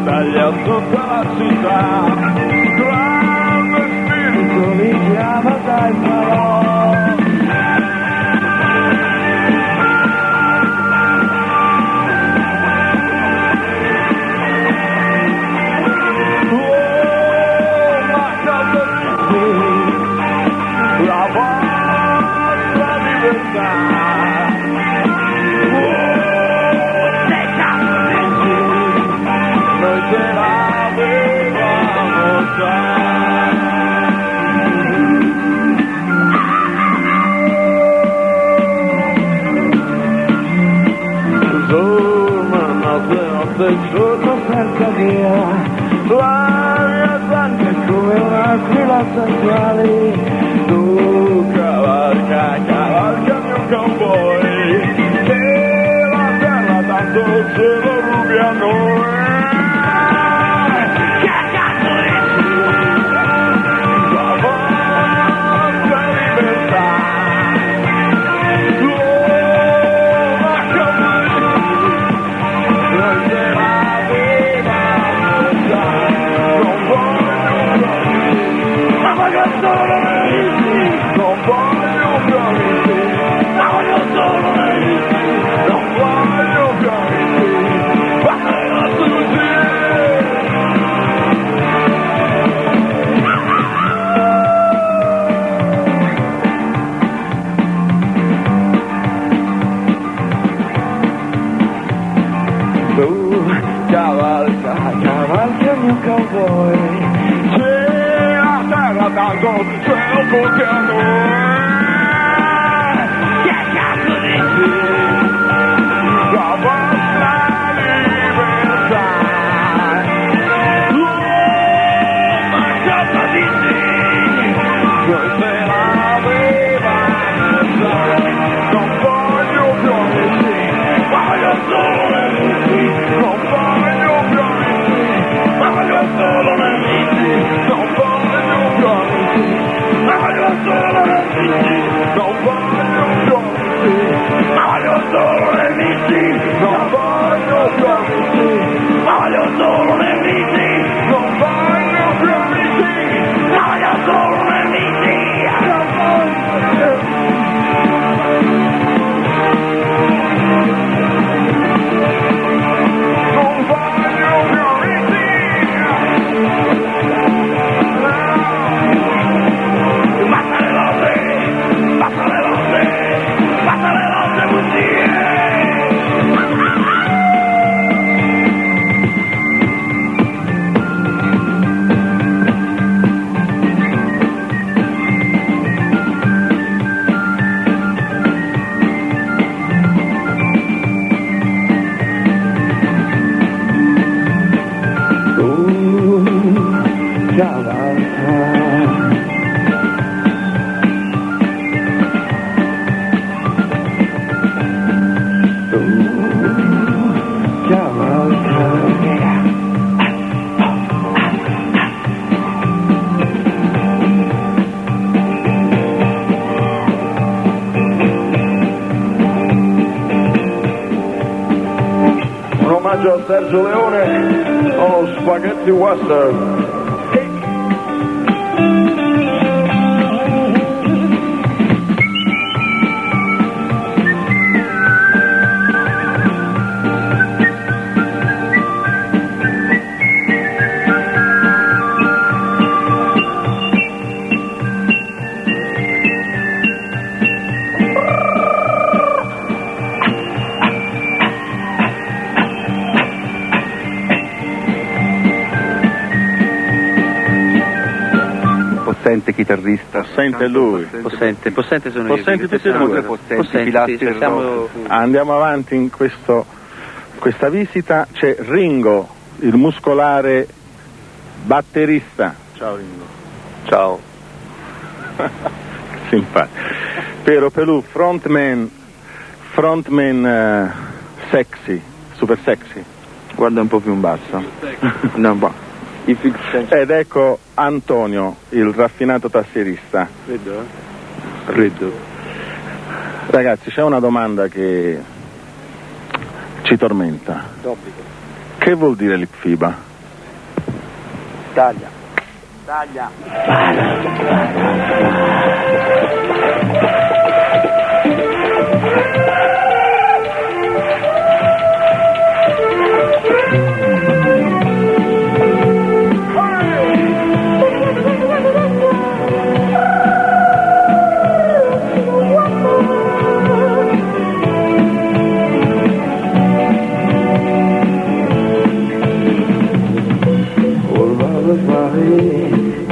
battaglia tutta la città, grande spirito mi chiama dai farò. La vostra libertà, noi ce l'avevamo già. Giorno, notte, giorno senza via, l'aria sangue come un'aquila sensuale. Tu cavalca mio cowboy, che la terra tanto ce lo rubi a noi. Che cazzo dici? La vostra libertà, ma come noi ce l'avevamo già. Non voglio ma voglio solo non voglio promessi, ma voglio solo nemici, non voglio promessi, ma voglio tutti. Tu cavalca il mio cowboy, c'è la terra tanto cielo tocca a noi. Che cazzo dici? La vostra libertà, ma cosa dici? Noi ce l'avevamo già. Non voglio promessi, ma voglio solo nemici. Non voglio promessi, ma voglio solo nemici. Non voglio promessi, ma voglio solo nemici. Non voglio promessi, ma voglio solo nemici. Non voglio promessi, ma voglio solo nemici. Non voglio promessi, ma voglio solo nemici. Non voglio a Sergio Leone o Spaghetti Western. Possente chitarrista. Possente lui. Possente sono io. Possenti tutti e due. Possenti, pilastri. Sì, andiamo avanti in questa visita. C'è Ringo, il muscolare batterista. Ciao Ringo. Ciao. Simpatico. Piero Pelù, frontman sexy, super sexy. Guarda un po' più in basso. No, boh. Ed ecco Antonio, il raffinato tastierista. Freddo. Ragazzi, c'è una domanda che ci tormenta. Che vuol dire l'IPFIBA? Taglia. Taglia.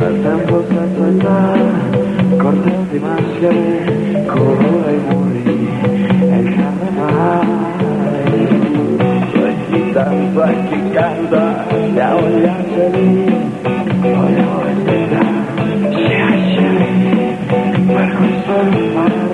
Al tempo senza età, corteo di maschere, colore ai muri, e il carnevale. C'è chi danza e chi canta, siamo gli angeli, vogliamo vendetta, schiacciali, per questo inferno.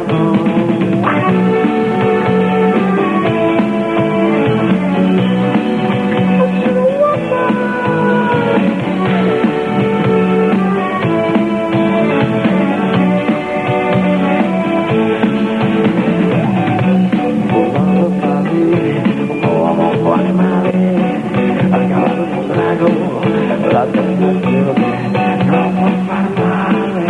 La tentazione non può far male.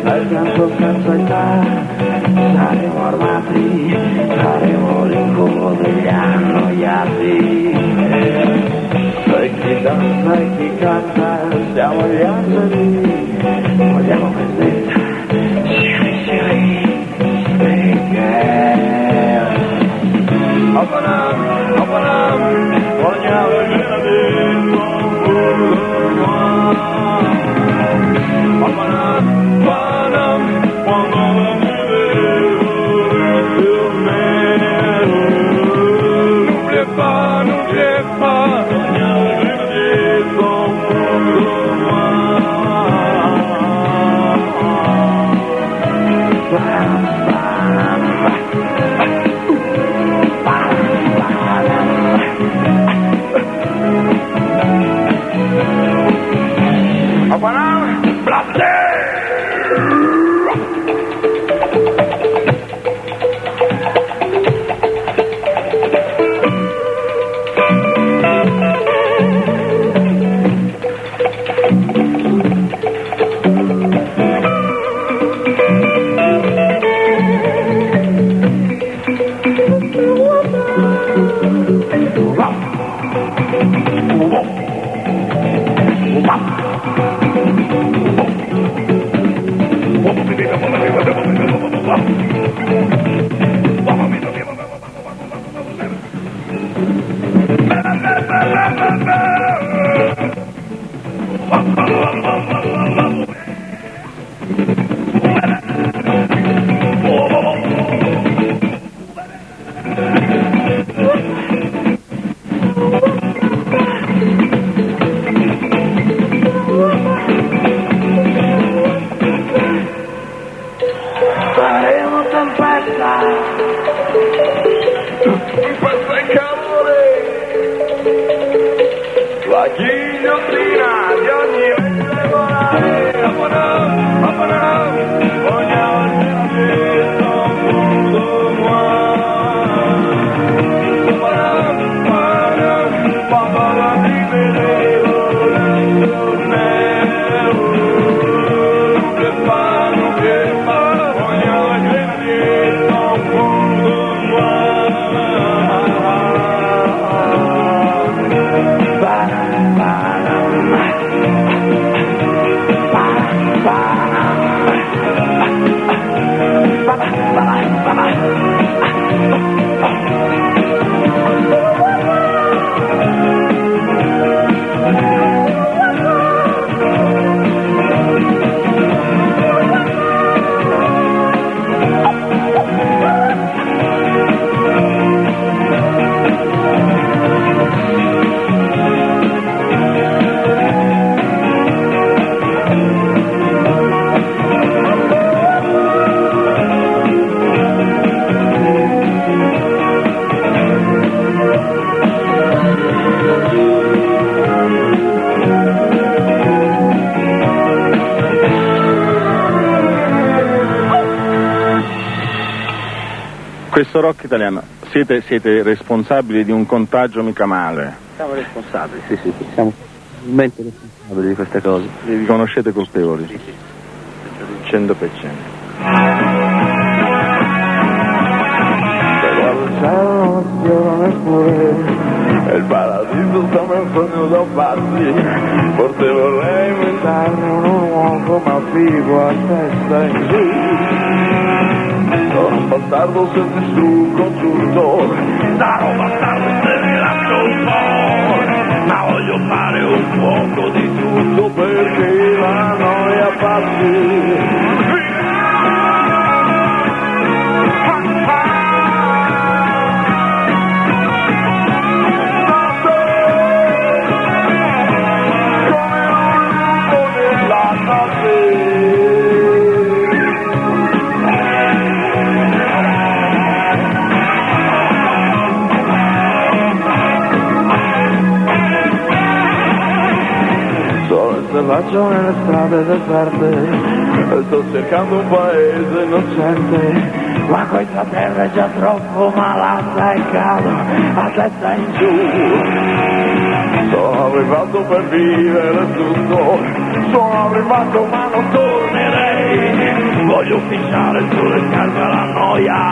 Al canto senza età, saremo armati, saremo l'incubo degli annoiati. E chi danza e chi canta, siamo gli angeli, vogliamo vendetta, faremo tempesta, tempesta e calore, la ghigliottina di ogni Questo rock italiano, siete responsabili di un contagio mica male. Siamo responsabili, sì, siamo totalmente responsabili di queste cose. Vi riconoscete colpevoli? Sì. 100%. Ciao, non è pure, e il paradiso sta nel sogno da pazzi, forse vorrei inventarne uno nuovo, ma vivo a testa in giù. Sono un bastardo se nessun consulto, sarò bastardo se mi lascio un po', ma voglio fare un poco di tutto perché la noia passi. Faccio nelle strade deserte, sto cercando un paese innocente, ma questa terra è già troppo malata e cado a testa in giù. Sono arrivato per vivere tutto, sono arrivato ma non tornerei, voglio pisciare sulle scarpe alla noia.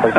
Poi